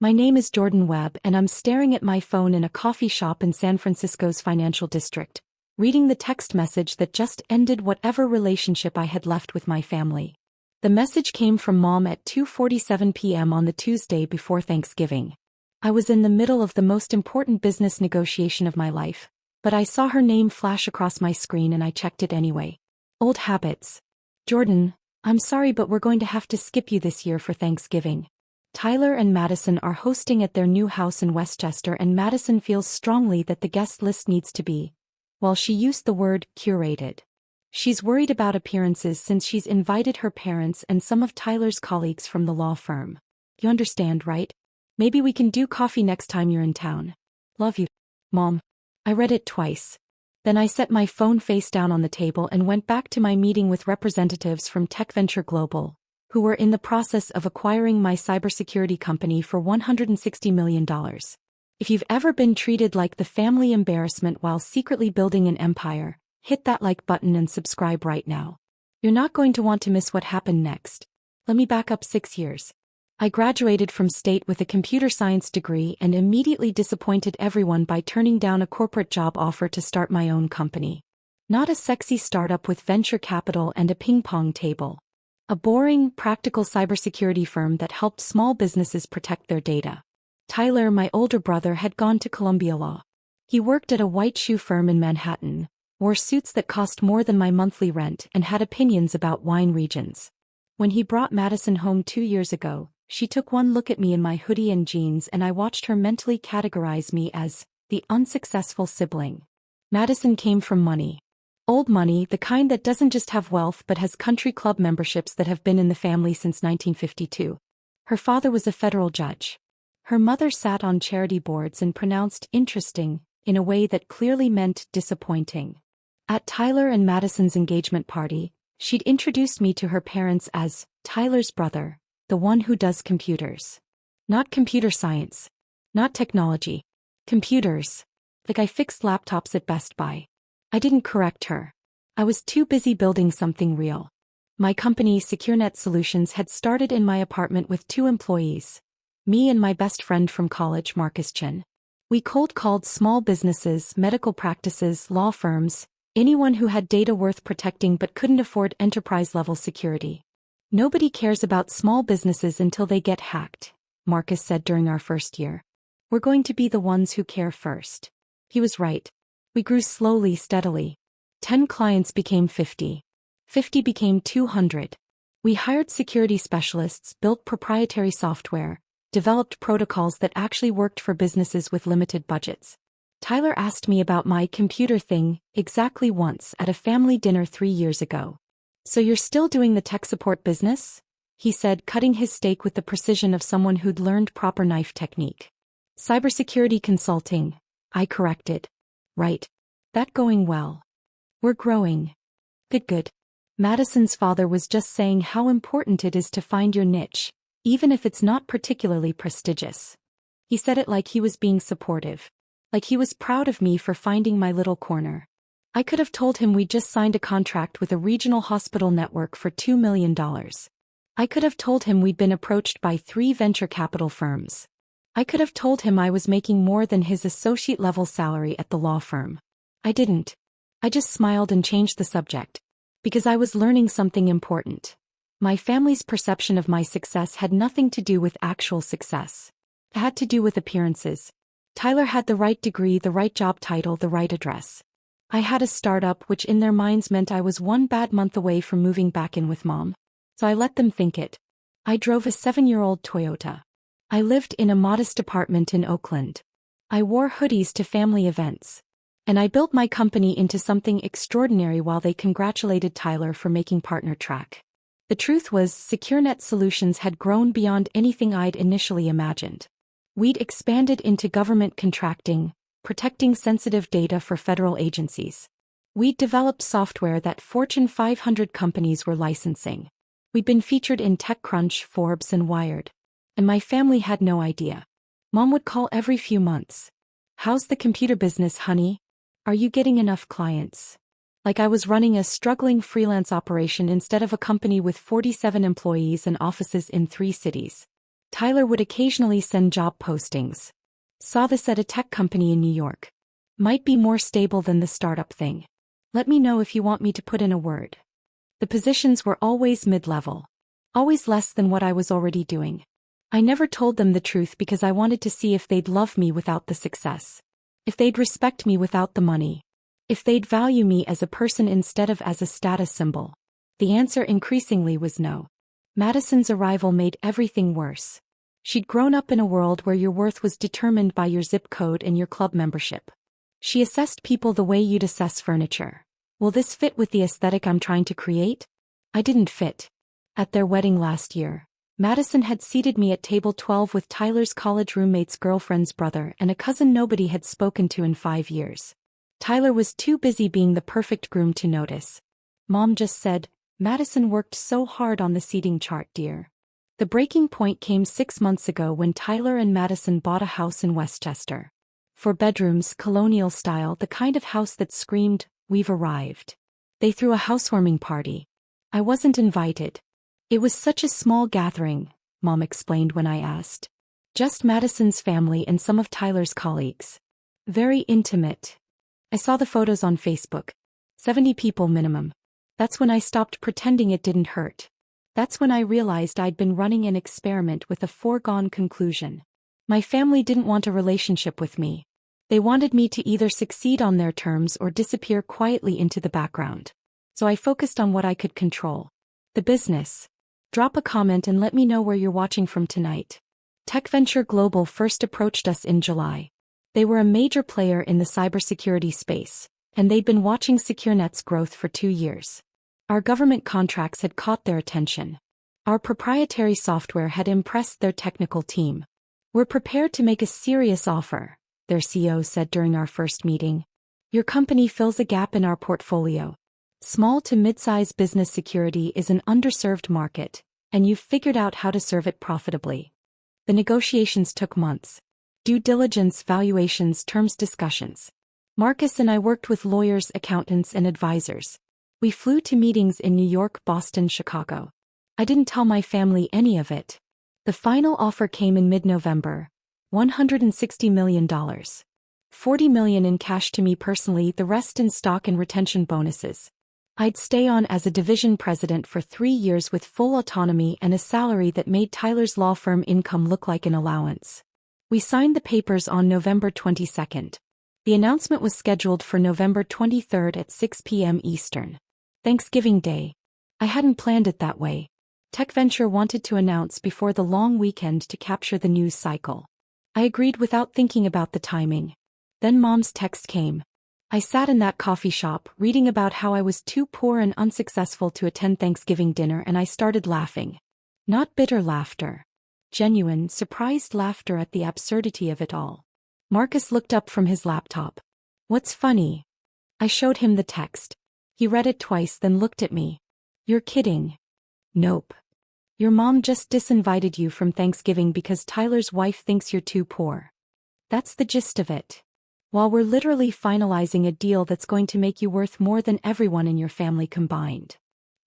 My name is Jordan Webb and I'm staring at my phone in a coffee shop in San Francisco's financial district, reading the text message that just ended whatever relationship I had left with my family. The message came from Mom at 2:47 p.m. on the Tuesday before Thanksgiving. I was in the middle of the most important business negotiation of my life, but I saw her name flash across my screen and I checked it anyway. Old habits. Jordan, I'm sorry but we're going to have to skip you this year for Thanksgiving. Tyler and Madison are hosting at their new house in Westchester and Madison feels strongly that the guest list needs to be, well, she used the word curated. She's worried about appearances since she's invited her parents and some of Tyler's colleagues from the law firm. You understand, right? Maybe we can do coffee next time you're in town. Love you, Mom. I read it twice. Then I set my phone face down on the table and went back to my meeting with representatives from Tech Venture Global, who were in the process of acquiring my cybersecurity company for $160 million. If you've ever been treated like the family embarrassment while secretly building an empire, hit that like button and subscribe right now. You're not going to want to miss what happened next. Let me back up 6 years. I graduated from State with a computer science degree and immediately disappointed everyone by turning down a corporate job offer to start my own company. Not a sexy startup with venture capital and a ping-pong table. A boring, practical cybersecurity firm that helped small businesses protect their data. Tyler, my older brother, had gone to Columbia Law. He worked at a white shoe firm in Manhattan, wore suits that cost more than my monthly rent, and had opinions about wine regions. When he brought Madison home 2 years ago, she took one look at me in my hoodie and jeans and I watched her mentally categorize me as the unsuccessful sibling. Madison came from money. Old money, the kind that doesn't just have wealth but has country club memberships that have been in the family since 1952. Her father was a federal judge. Her mother sat on charity boards and pronounced interesting in a way that clearly meant disappointing. At Tyler and Madison's engagement party, she'd introduced me to her parents as Tyler's brother, the one who does computers. Not computer science. Not technology. Computers. Like I fixed laptops at Best Buy. I didn't correct her. I was too busy building something real. My company, SecureNet Solutions, had started in my apartment with 2 employees. Me and my best friend from college, Marcus Chin. We cold called small businesses, medical practices, law firms, anyone who had data worth protecting but couldn't afford enterprise-level security. Nobody cares about small businesses until they get hacked, Marcus said during our first year. We're going to be the ones who care first. He was right. We grew slowly, steadily. 10 clients became 50. 50 became 200. We hired security specialists, built proprietary software, developed protocols that actually worked for businesses with limited budgets. Tyler asked me about my computer thing exactly once at a family dinner 3 years ago. So you're still doing the tech support business? He said, cutting his steak with the precision of someone who'd learned proper knife technique. Cybersecurity consulting, I corrected. Right. That going well. We're growing. Good. Madison's father was just saying how important it is to find your niche, even if it's not particularly prestigious. He said it like he was being supportive. Like he was proud of me for finding my little corner. I could have told him we'd just signed a contract with a regional hospital network for $2 million. I could have told him we'd been approached by 3 venture capital firms. I could have told him I was making more than his associate-level salary at the law firm. I didn't. I just smiled and changed the subject. Because I was learning something important. My family's perception of my success had nothing to do with actual success. It had to do with appearances. Tyler had the right degree, the right job title, the right address. I had a startup which in their minds meant I was 1 bad month away from moving back in with Mom. So I let them think it. I drove a 7-year-old Toyota. I lived in a modest apartment in Oakland. I wore hoodies to family events. And I built my company into something extraordinary while they congratulated Tyler for making partner track. The truth was, SecureNet Solutions had grown beyond anything I'd initially imagined. We'd expanded into government contracting, protecting sensitive data for federal agencies. We'd developed software that Fortune 500 companies were licensing. We'd been featured in TechCrunch, Forbes, and Wired. And my family had no idea. Mom would call every few months. How's the computer business, honey? Are you getting enough clients? Like I was running a struggling freelance operation instead of a company with 47 employees and offices in 3 cities. Tyler would occasionally send job postings. Saw this at a tech company in New York. Might be more stable than the startup thing. Let me know if you want me to put in a word. The positions were always mid-level. Always less than what I was already doing. I never told them the truth because I wanted to see if they'd love me without the success. If they'd respect me without the money. If they'd value me as a person instead of as a status symbol. The answer increasingly was no. Madison's arrival made everything worse. She'd grown up in a world where your worth was determined by your zip code and your club membership. She assessed people the way you'd assess furniture. Will this fit with the aesthetic I'm trying to create? I didn't fit. At their wedding last year, Madison had seated me at table 12 with Tyler's college roommate's girlfriend's brother and a cousin nobody had spoken to in 5 years. Tyler was too busy being the perfect groom to notice. Mom just said, "Madison worked so hard on the seating chart, dear." The breaking point came 6 months ago when Tyler and Madison bought a house in Westchester. 4 bedrooms, colonial style, the kind of house that screamed, "We've arrived." They threw a housewarming party. I wasn't invited. It was such a small gathering, Mom explained when I asked. Just Madison's family and some of Tyler's colleagues. Very intimate. I saw the photos on Facebook. 70 people minimum. That's when I stopped pretending it didn't hurt. That's when I realized I'd been running an experiment with a foregone conclusion. My family didn't want a relationship with me. They wanted me to either succeed on their terms or disappear quietly into the background. So I focused on what I could control. The business. Drop a comment and let me know where you're watching from tonight. Tech Venture Global first approached us in July. They were a major player in the cybersecurity space, and they'd been watching SecureNet's growth for 2 years. Our government contracts had caught their attention. Our proprietary software had impressed their technical team. "We're prepared to make a serious offer," their CEO said during our first meeting. "Your company fills a gap in our portfolio. Small to mid-size business security is an underserved market, and you've figured out how to serve it profitably." The negotiations took months. Due diligence, valuations, terms discussions. Marcus and I worked with lawyers, accountants, and advisors. We flew to meetings in New York, Boston, Chicago. I didn't tell my family any of it. The final offer came in mid-November. $160 million. $40 million in cash to me personally, the rest in stock and retention bonuses. I'd stay on as a division president for 3 years with full autonomy and a salary that made Tyler's law firm income look like an allowance. We signed the papers on November 22nd. The announcement was scheduled for November 23rd at 6 p.m. Eastern. Thanksgiving Day. I hadn't planned it that way. Tech Venture wanted to announce before the long weekend to capture the news cycle. I agreed without thinking about the timing. Then Mom's text came. I sat in that coffee shop, reading about how I was too poor and unsuccessful to attend Thanksgiving dinner, and I started laughing. Not bitter laughter. Genuine, surprised laughter at the absurdity of it all. Marcus looked up from his laptop. "What's funny?" I showed him the text. He read it twice, then looked at me. "You're kidding." "Nope. Your mom just disinvited you from Thanksgiving because Tyler's wife thinks you're too poor. That's the gist of it. While we're literally finalizing a deal that's going to make you worth more than everyone in your family combined."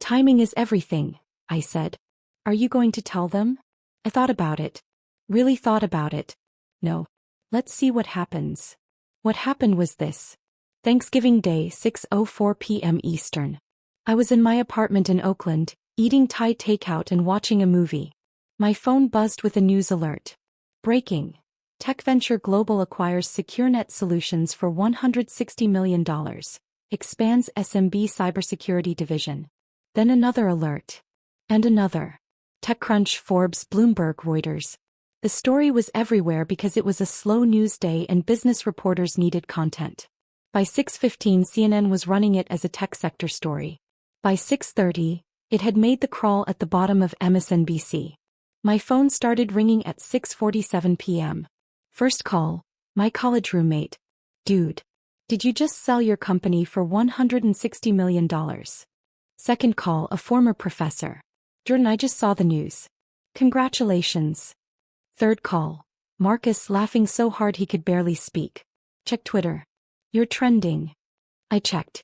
"Timing is everything," I said. "Are you going to tell them?" I thought about it. Really thought about it. No. Let's see what happens. What happened was this. Thanksgiving Day, 6:04 p.m. Eastern. I was in my apartment in Oakland, eating Thai takeout and watching a movie. My phone buzzed with a news alert. Breaking. Tech Venture Global acquires SecureNet Solutions for $160 million. Expands SMB cybersecurity division. Then another alert. And another. TechCrunch, Forbes, Bloomberg, Reuters. The story was everywhere because it was a slow news day and business reporters needed content. By 6:15 CNN was running it as a tech sector story. By 6:30, it had made the crawl at the bottom of MSNBC. My phone started ringing at 6:47 p.m. First call, my college roommate. "Dude, did you just sell your company for $160 million? Second call, a former professor. "Jordan, I just saw the news. Congratulations." Third call, Marcus, laughing so hard he could barely speak. "Check Twitter. You're trending." I checked.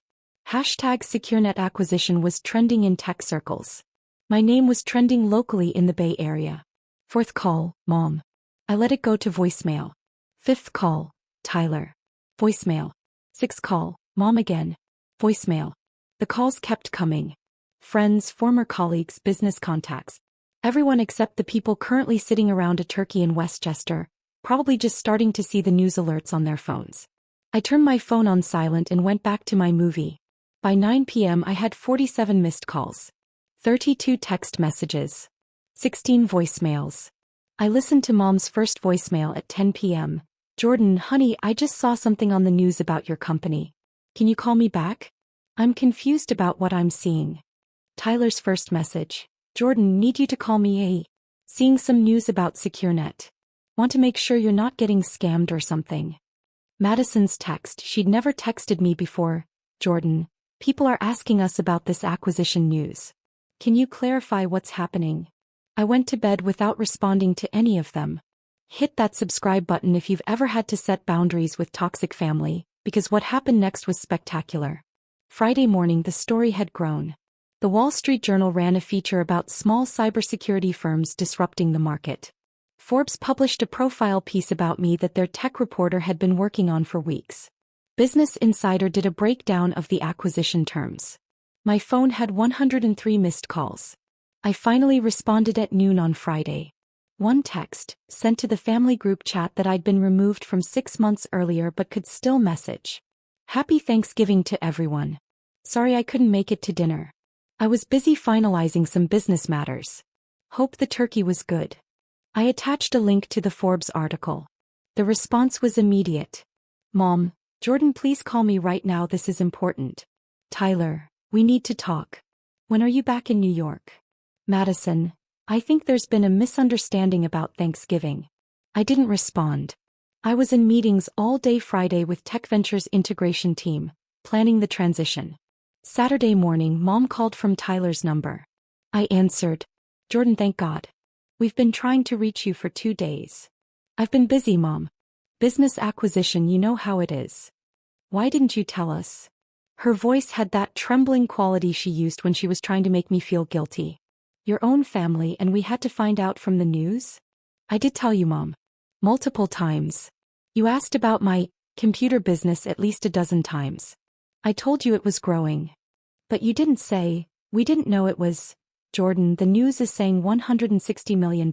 Hashtag SecureNet acquisition was trending in tech circles. My name was trending locally in the Bay Area. Fourth call, Mom. I let it go to voicemail. Fifth call, Tyler. Voicemail. Sixth call, Mom again. Voicemail. The calls kept coming. Friends, former colleagues, business contacts. Everyone except the people currently sitting around a turkey in Westchester, probably just starting to see the news alerts on their phones. I turned my phone on silent and went back to my movie. By 9 p.m. I had 47 missed calls. 32 text messages. 16 voicemails. I listened to Mom's first voicemail at 10 p.m. Jordan, honey, I just saw something on the news about your company. Can you call me back? I'm confused about what I'm seeing. Tyler's first message. Jordan, need you to call me. Seeing some news about SecureNet. Want to make sure you're not getting scammed or something. Madison's text. She'd never texted me before. Jordan, people are asking us about this acquisition news. Can you clarify what's happening? I went to bed without responding to any of them. Hit that subscribe button if you've ever had to set boundaries with toxic family, because what happened next was spectacular. Friday morning the story had grown. The Wall Street Journal ran a feature about small cybersecurity firms disrupting the market. Forbes published a profile piece about me that their tech reporter had been working on for weeks. Business Insider did a breakdown of the acquisition terms. My phone had 103 missed calls. I finally responded at noon on Friday. One text, sent to the family group chat that I'd been removed from 6 months earlier but could still message. Happy Thanksgiving to everyone. Sorry I couldn't make it to dinner. I was busy finalizing some business matters. Hope the turkey was good. I attached a link to the Forbes article. The response was immediate. Mom, Jordan, please call me right now, this is important. Tyler, we need to talk. When are you back in New York? Madison, I think there's been a misunderstanding about Thanksgiving. I didn't respond. I was in meetings all day Friday with Tech Ventures integration team, planning the transition. Saturday morning, Mom called from Tyler's number. I answered. Jordan, thank God. We've been trying to reach you for 2 days. I've been busy, Mom. Business acquisition, you know how it is. Why didn't you tell us? Her voice had that trembling quality she used when she was trying to make me feel guilty. Your own family, and we had to find out from the news? I did tell you, Mom. Multiple times. You asked about my computer business at least a dozen times. I told you it was growing. But you didn't say, we didn't know it was. Jordan, the news is saying $160 million.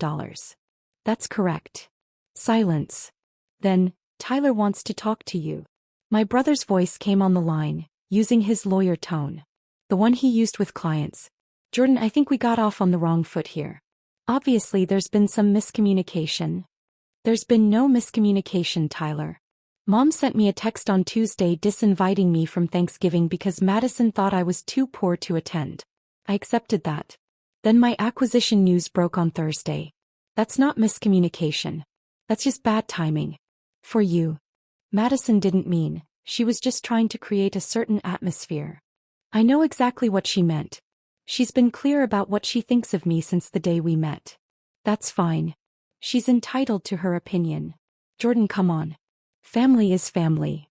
That's correct. Silence. Then, Tyler wants to talk to you. My brother's voice came on the line, using his lawyer tone. The one he used with clients. Jordan, I think we got off on the wrong foot here. Obviously there's been some miscommunication. There's been no miscommunication, Tyler. Mom sent me a text on Tuesday disinviting me from Thanksgiving because Madison thought I was too poor to attend. I accepted that. Then my acquisition news broke on Thursday. That's not miscommunication. That's just bad timing. For you. Madison didn't mean, she was just trying to create a certain atmosphere. I know exactly what she meant. She's been clear about what she thinks of me since the day we met. That's fine. She's entitled to her opinion. Jordan, come on. Family is family.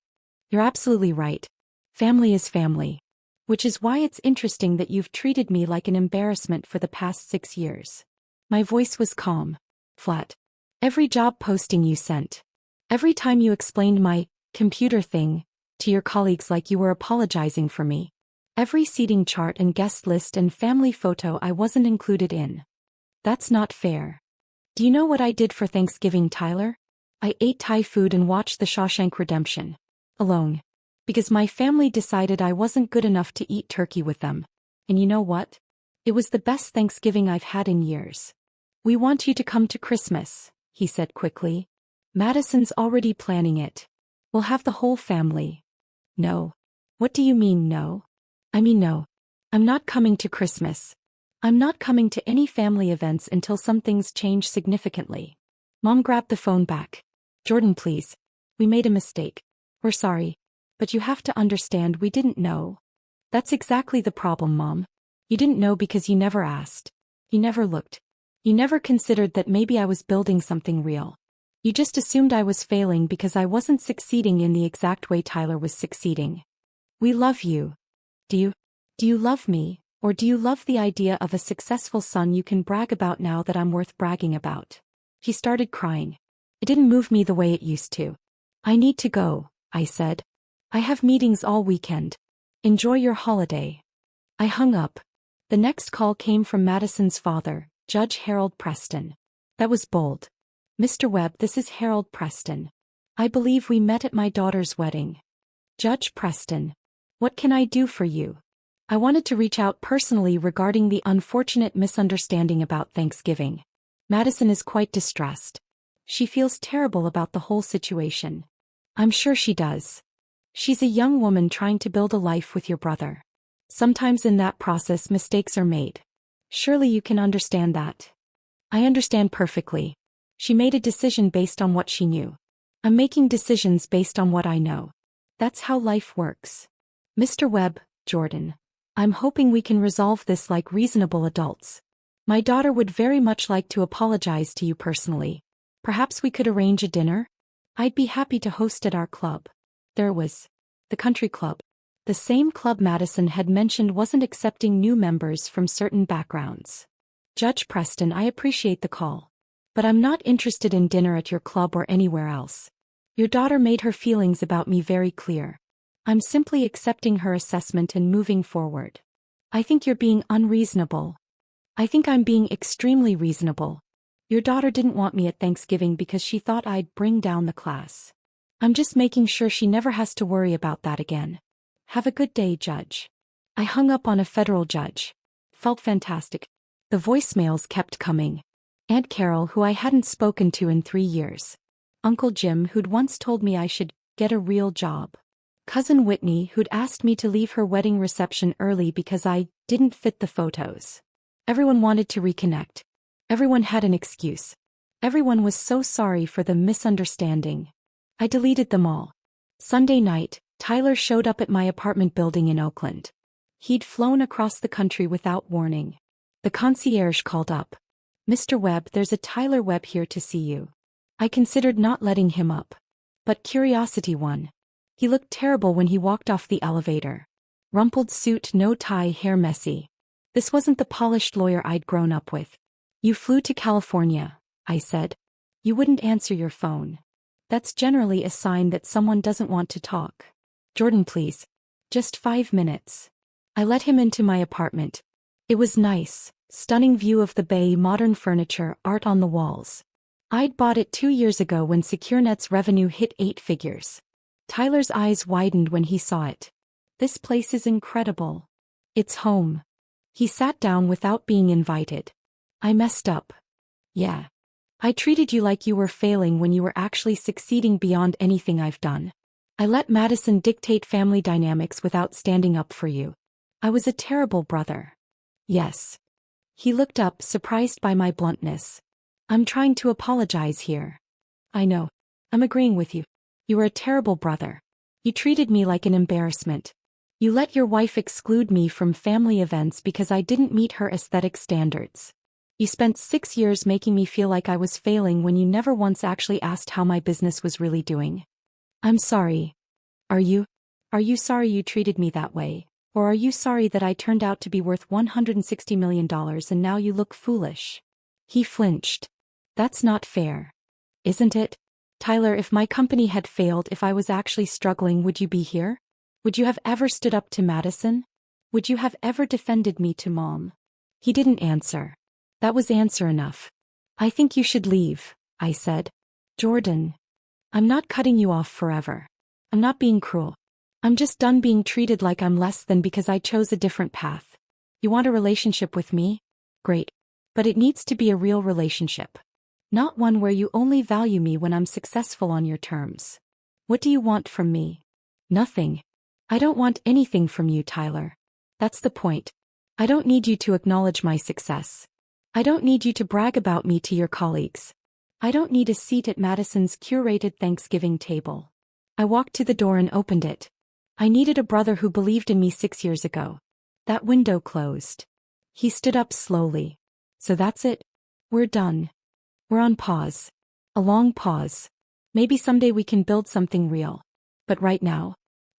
You're absolutely right. Family is family. Which is why it's interesting that you've treated me like an embarrassment for the past 6 years. My voice was calm. Flat. Every job posting you sent. Every time you explained my computer thing to your colleagues like you were apologizing for me. Every seating chart and guest list and family photo I wasn't included in. That's not fair. Do you know what I did for Thanksgiving, Tyler? I ate Thai food and watched The Shawshank Redemption. Alone. Because my family decided I wasn't good enough to eat turkey with them. And you know what? It was the best Thanksgiving I've had in years. We want you to come to Christmas, he said quickly. Madison's already planning it. We'll have the whole family. No. What do you mean, no? I mean no. I'm not coming to Christmas. I'm not coming to any family events until some things change significantly. Mom grabbed the phone back. Jordan, please. We made a mistake. We're sorry. But you have to understand we didn't know. That's exactly the problem, Mom. You didn't know because you never asked. You never looked. You never considered that maybe I was building something real. You just assumed I was failing because I wasn't succeeding in the exact way Tyler was succeeding. We love you. Do you love me, Or do you love the idea of a successful son you can brag about now that I'm worth bragging about? He started crying. It didn't move me the way it used to. I need to go, I said. I have meetings all weekend. Enjoy your holiday. I hung up. The next call came from Madison's father, Judge Harold Preston. That was bold. Mr. Webb, this is Harold Preston. I believe we met at my daughter's wedding. Judge Preston. What can I do for you? I wanted to reach out personally regarding the unfortunate misunderstanding about Thanksgiving. Madison is quite distressed. She feels terrible about the whole situation. I'm sure she does. She's a young woman trying to build a life with your brother. Sometimes in that process mistakes are made. Surely you can understand that. I understand perfectly. She made a decision based on what she knew. I'm making decisions based on what I know. That's how life works. Mr. Webb, Jordan. I'm hoping we can resolve this like reasonable adults. My daughter would very much like to apologize to you personally. Perhaps we could arrange a dinner? I'd be happy to host at our club. There was. The country club. The same club Madison had mentioned wasn't accepting new members from certain backgrounds. Judge Preston, I appreciate the call. But I'm not interested in dinner at your club or anywhere else. Your daughter made her feelings about me very clear. I'm simply accepting her assessment and moving forward. I think you're being unreasonable. I think I'm being extremely reasonable. Your daughter didn't want me at Thanksgiving because she thought I'd bring down the class. I'm just making sure she never has to worry about that again. Have a good day, Judge. I hung up on a federal judge. Felt fantastic. The voicemails kept coming. Aunt Carol, who I hadn't spoken to in 3 years. Uncle Jim, who'd once told me I should get a real job. Cousin Whitney, who'd asked me to leave her wedding reception early because I didn't fit the photos. Everyone wanted to reconnect. Everyone had an excuse. Everyone was so sorry for the misunderstanding. I deleted them all. Sunday night, Tyler showed up at my apartment building in Oakland. He'd flown across the country without warning. The concierge called up. Mr. Webb, there's a Tyler Webb here to see you. I considered not letting him up. But curiosity won. He looked terrible when he walked off the elevator. Rumpled suit, no tie, hair messy. This wasn't the polished lawyer I'd grown up with. You flew to California, I said. You wouldn't answer your phone. That's generally a sign that someone doesn't want to talk. Jordan, please. Just 5 minutes. I let him into my apartment. It was nice, stunning view of the bay, modern furniture, art on the walls. I'd bought it 2 years ago when SecureNet's revenue hit 8 figures. Tyler's eyes widened when he saw it. This place is incredible. It's home. He sat down without being invited. I messed up. Yeah. I treated you like you were failing when you were actually succeeding beyond anything I've done. I let Madison dictate family dynamics without standing up for you. I was a terrible brother. Yes. He looked up, surprised by my bluntness. I'm trying to apologize here. I know. I'm agreeing with you. You were a terrible brother. You treated me like an embarrassment. You let your wife exclude me from family events because I didn't meet her aesthetic standards. You spent 6 years making me feel like I was failing when you never once actually asked how my business was really doing. I'm sorry. Are you? Are you sorry you treated me that way? Or are you sorry that I turned out to be worth $160 million and now you look foolish? He flinched. That's not fair. Isn't it? Tyler, if my company had failed, if I was actually struggling, would you be here? Would you have ever stood up to Madison? Would you have ever defended me to Mom? He didn't answer. That was answer enough. I think you should leave, I said. Jordan. I'm not cutting you off forever. I'm not being cruel. I'm just done being treated like I'm less than because I chose a different path. You want a relationship with me? Great. But it needs to be a real relationship. Not one where you only value me when I'm successful on your terms. What do you want from me? Nothing. I don't want anything from you, Tyler. That's the point. I don't need you to acknowledge my success. I don't need you to brag about me to your colleagues. I don't need a seat at Madison's curated Thanksgiving table. I walked to the door and opened it. I needed a brother who believed in me 6 years ago. That window closed. He stood up slowly. So that's it? We're done. We're on pause. A long pause. Maybe someday we can build something real. But right now?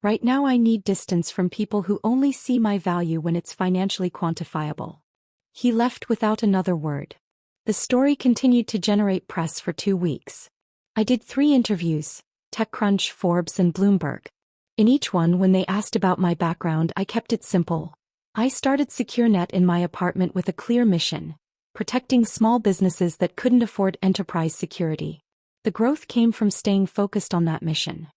Right now I need distance from people who only see my value when it's financially quantifiable. He left without another word. The story continued to generate press for 2 weeks. I did 3 interviews, TechCrunch, Forbes, and Bloomberg. In each one, when they asked about my background, I kept it simple. I started SecureNet in my apartment with a clear mission: protecting small businesses that couldn't afford enterprise security. The growth came from staying focused on that mission.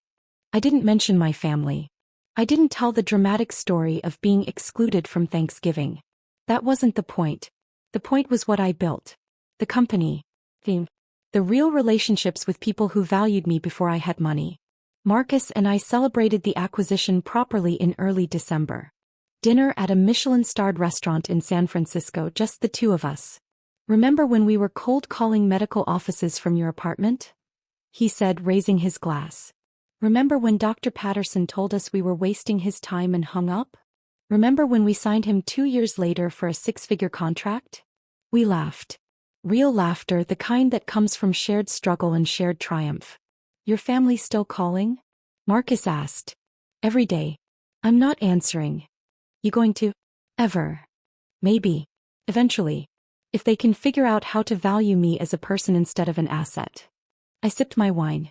I didn't mention my family. I didn't tell the dramatic story of being excluded from Thanksgiving. That wasn't the point. The point was what I built. The company. The real relationships with people who valued me before I had money. Marcus and I celebrated the acquisition properly in early December. Dinner at a Michelin-starred restaurant in San Francisco, just the 2 of us. "Remember when we were cold calling medical offices from your apartment?" he said, raising his glass. "Remember when Dr. Patterson told us we were wasting his time and hung up? Remember when we signed him 2 years later for a 6-figure contract?" We laughed. Real laughter, the kind that comes from shared struggle and shared triumph. "Your family still calling?" Marcus asked. "Every day." I'm not answering. "You going to?" "Ever." "Maybe. Eventually. If they can figure out how to value me as a person instead of an asset." I sipped my wine.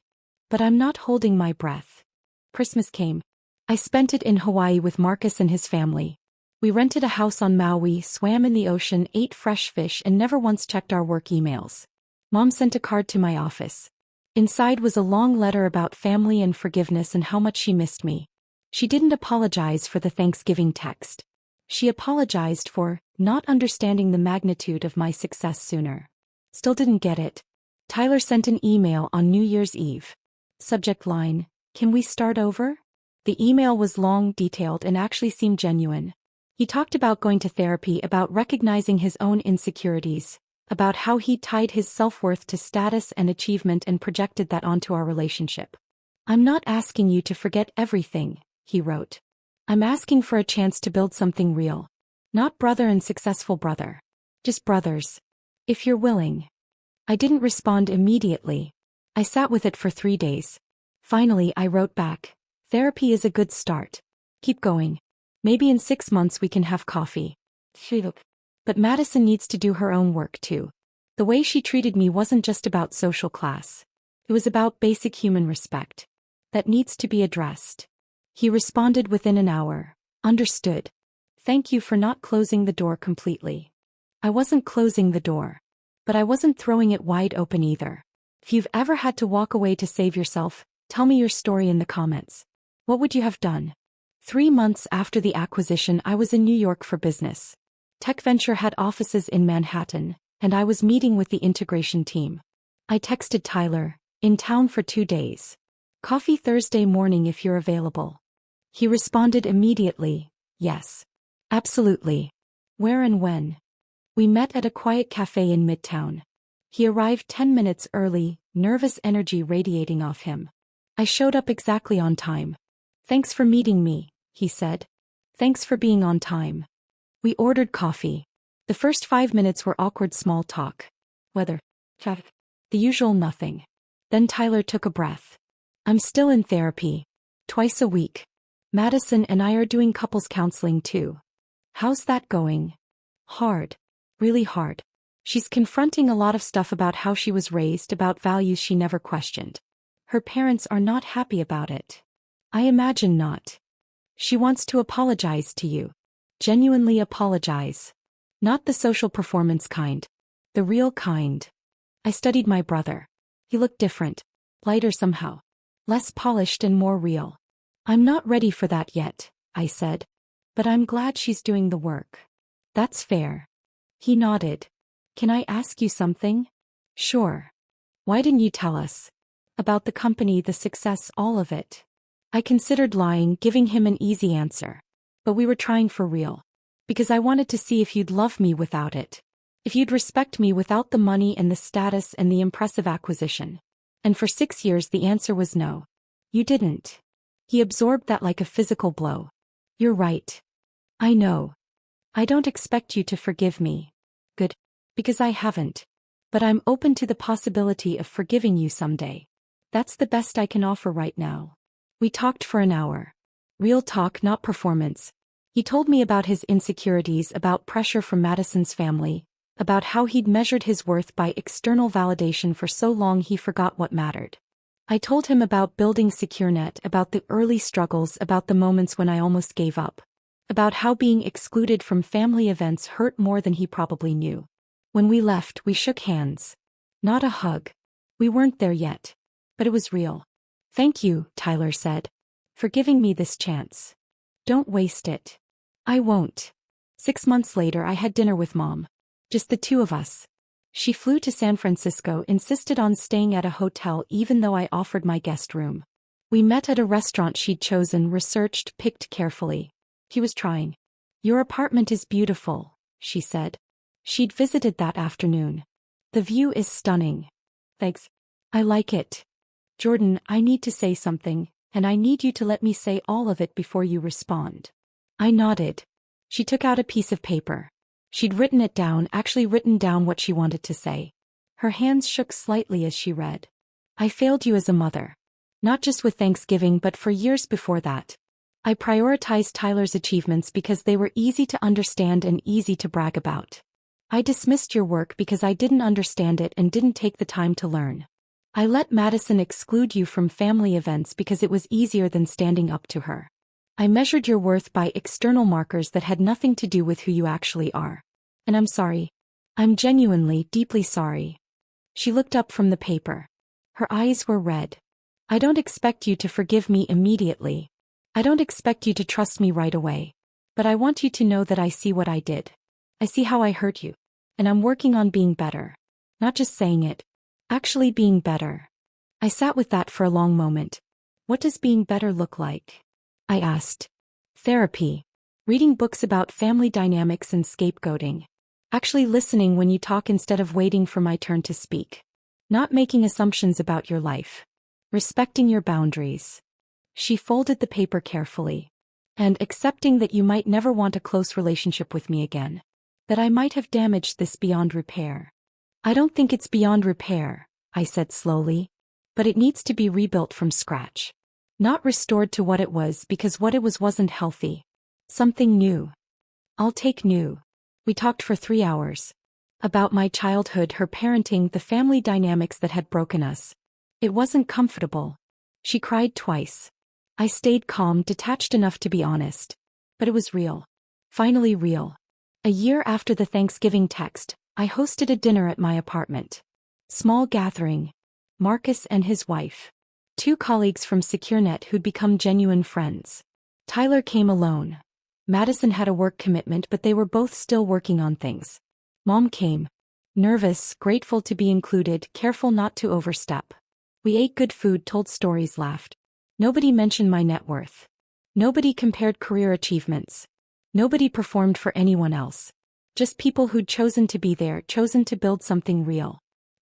But I'm not holding my breath. Christmas came. I spent it in Hawaii with Marcus and his family. We rented a house on Maui, swam in the ocean, ate fresh fish, and never once checked our work emails. Mom sent a card to my office. Inside was a long letter about family and forgiveness and how much she missed me. She didn't apologize for the Thanksgiving text. She apologized for not understanding the magnitude of my success sooner. Still didn't get it. Tyler sent an email on New Year's Eve. Subject line: "Can we start over?" The email was long, detailed, and actually seemed genuine. He talked about going to therapy, about recognizing his own insecurities, about how he tied his self-worth to status and achievement and projected that onto our relationship. "I'm not asking you to forget everything," he wrote. "I'm asking for a chance to build something real. Not brother and successful brother. Just brothers. If you're willing." I didn't respond immediately. I sat with it for 3 days. Finally, I wrote back: "Therapy is a good start. Keep going. Maybe in 6 months we can have coffee." But Madison needs to do her own work too. The way she treated me wasn't just about social class. It was about basic human respect. That needs to be addressed. He responded within an hour. "Understood. Thank you for not closing the door completely." I wasn't closing the door. But I wasn't throwing it wide open either. If you've ever had to walk away to save yourself, tell me your story in the comments. What would you have done? 3 months after the acquisition, I was in New York for business. TechVenture had offices in Manhattan, and I was meeting with the integration team. I texted Tyler, "In town for 2 days. Coffee Thursday morning if you're available." He responded immediately, "Yes. Absolutely. Where and when?" We met at a quiet cafe in Midtown. He arrived 10 minutes early, nervous energy radiating off him. I showed up exactly on time. "Thanks for meeting me," he said. "Thanks for being on time." We ordered coffee. The first 5 minutes were awkward small talk. Weather. Traffic. The usual nothing. Then Tyler took a breath. "I'm still in therapy. Twice a week. Madison and I are doing couples counseling too." "How's that going?" "Hard. Really hard. She's confronting a lot of stuff about how she was raised, about values she never questioned. Her parents are not happy about it." "I imagine not." "She wants to apologize to you. Genuinely apologize. Not the social performance kind. The real kind." I studied my brother. He looked different. Lighter somehow. Less polished and more real. "I'm not ready for that yet," I said. "But I'm glad she's doing the work." "That's fair." He nodded. "Can I ask you something?" "Sure." "Why didn't you tell us? About the company, the success, all of it." I considered lying, giving him an easy answer. "But we were trying for real. Because I wanted to see if you'd love me without it. If you'd respect me without the money and the status and the impressive acquisition." And for 6 years the answer was no. "You didn't." He absorbed that like a physical blow. "You're right. I know. I don't expect you to forgive me." "Good. Because I haven't. But I'm open to the possibility of forgiving you someday. That's the best I can offer right now." We talked for an hour. Real talk, not performance. He told me about his insecurities, about pressure from Madison's family, about how he'd measured his worth by external validation for so long he forgot what mattered. I told him about building SecureNet, about the early struggles, about the moments when I almost gave up, about how being excluded from family events hurt more than he probably knew. When we left, we shook hands. Not a hug. We weren't there yet. But it was real. "Thank you," Tyler said, "for giving me this chance. Don't waste it." "I won't." 6 months later, I had dinner with Mom. Just the two of us. She flew to San Francisco, insisted on staying at a hotel even though I offered my guest room. We met at a restaurant she'd chosen, researched, picked carefully. He was trying. "Your apartment is beautiful," she said. She'd visited that afternoon. "The view is stunning." "Thanks. I like it." "Jordan, I need to say something, and I need you to let me say all of it before you respond." I nodded. She took out a piece of paper. She'd written it down, actually written down what she wanted to say. Her hands shook slightly as she read. "I failed you as a mother. Not just with Thanksgiving, but for years before that. I prioritized Tyler's achievements because they were easy to understand and easy to brag about. I dismissed your work because I didn't understand it and didn't take the time to learn. I let Madison exclude you from family events because it was easier than standing up to her. I measured your worth by external markers that had nothing to do with who you actually are. And I'm sorry. I'm genuinely, deeply sorry." She looked up from the paper. Her eyes were red. "I don't expect you to forgive me immediately. I don't expect you to trust me right away. But I want you to know that I see what I did. I see how I hurt you. And I'm working on being better. Not just saying it. Actually being better." I sat with that for a long moment. "What does being better look like?" I asked. "Therapy. Reading books about family dynamics and scapegoating. Actually listening when you talk instead of waiting for my turn to speak. Not making assumptions about your life. Respecting your boundaries." She folded the paper carefully. "And accepting that you might never want a close relationship with me again. That I might have damaged this beyond repair." "I don't think it's beyond repair," I said slowly. "But it needs to be rebuilt from scratch. Not restored to what it was, because what it was wasn't healthy. Something new." "I'll take new." We talked for 3 hours. About my childhood, her parenting, the family dynamics that had broken us. It wasn't comfortable. She cried twice. I stayed calm, detached enough to be honest. But it was real. Finally real. A year after the Thanksgiving text, I hosted a dinner at my apartment. Small gathering. Marcus and his wife. 2 colleagues from SecureNet who'd become genuine friends. Tyler came alone. Madison had a work commitment, but they were both still working on things. Mom came. Nervous, grateful to be included, careful not to overstep. We ate good food, told stories, laughed. Nobody mentioned my net worth. Nobody compared career achievements. Nobody performed for anyone else. Just people who'd chosen to be there, chosen to build something real.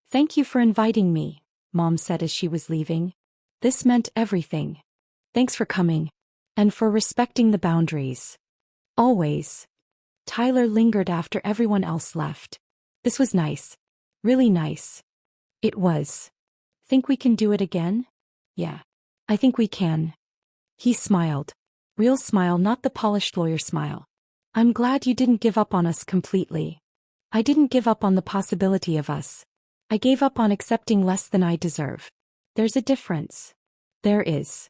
"Thank you for inviting me," Mom said as she was leaving. "This meant everything. Thanks for coming. And for respecting the boundaries. Always." Tyler lingered after everyone else left. "This was nice. Really nice." It was. "Think we can do it again?" "Yeah. I think we can." He smiled. Real smile, not the polished lawyer smile. "I'm glad you didn't give up on us completely." "I didn't give up on the possibility of us. I gave up on accepting less than I deserve. There's a difference." "There is."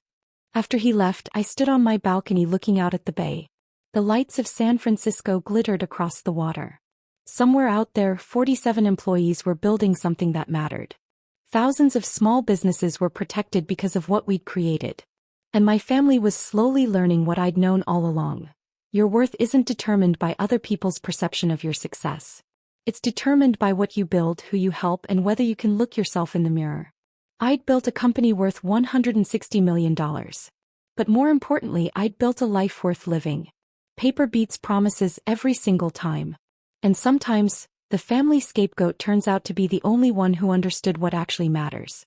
After he left, I stood on my balcony looking out at the bay. The lights of San Francisco glittered across the water. Somewhere out there, 47 employees were building something that mattered. Thousands of small businesses were protected because of what we'd created. And my family was slowly learning what I'd known all along. Your worth isn't determined by other people's perception of your success. It's determined by what you build, who you help, and whether you can look yourself in the mirror. I'd built a company worth $160 million. But more importantly, I'd built a life worth living. Paper beats promises every single time. And sometimes, the family scapegoat turns out to be the only one who understood what actually matters.